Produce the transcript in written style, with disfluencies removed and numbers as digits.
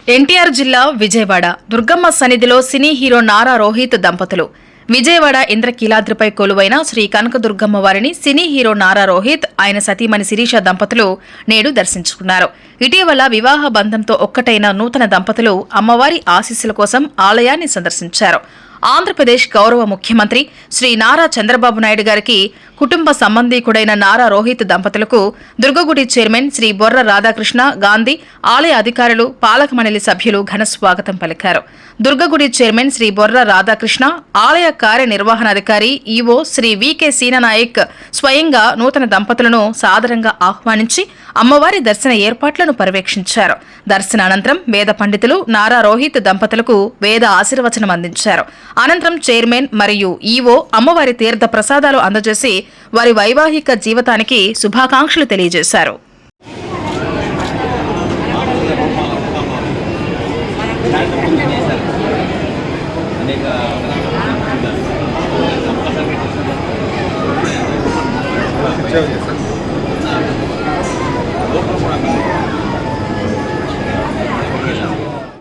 ఎన్టీఆర్ జిల్లా విజయవాడ దుర్గమ్మ సన్నిధిలో cine hero Nara Rohit దంపతులు. విజయవాడ ఇంద్రకీలాద్రిపై కొలువైన శ్రీ కనకదుర్గమ్మ వారిని సినీ హీరో నారా రోహిత్, ఆయన సతీమణి శిరీష దంపతులు నేడు దర్శించుకున్నారు. ఇటీవల వివాహ బంధంతో ఒక్కటైన నూతన దంపతులు అమ్మవారి ఆశీస్సుల కోసం ఆలయాన్ని సందర్శించారు. ఆంధ్రప్రదేశ్ గౌరవ ముఖ్యమంత్రి శ్రీ నారా చంద్రబాబు నాయుడు గారికి కుటుంబ సంబంధీకుడైన నారా రోహిత్ దంపతులకు దుర్గగుడి చైర్మన్ శ్రీ బొర్ర రాధాకృష్ణ గాంధీ, ఆలయ అధికారులు, పాలక మండలి సభ్యులు ఘన స్వాగతం పలికారు. దుర్గగుడి చైర్మన్ శ్రీ బొర్ర రాధాకృష్ణ, ఆలయ కార్యనిర్వహణాధికారి ఈవో శ్రీ వికే సీననాయక్ స్వయంగా నూతన దంపతులను సాదరంగా ఆహ్వానించి అమ్మవారి దర్శన ఏర్పాట్లను పర్యవేక్షించారు. దర్శన అనంతరం వేద పండితులు నారా రోహిత్ దంపతులకు వేద ఆశీర్వచనం అందించారు. అనంతరం చైర్మన్ మరియు ఈవో అమ్మవారి తీర్థ ప్రసాదాలు అందజేసి వారి వైవాహిక జీవితానికి శుభాకాంక్షలు తెలియజేశారు. Gracias.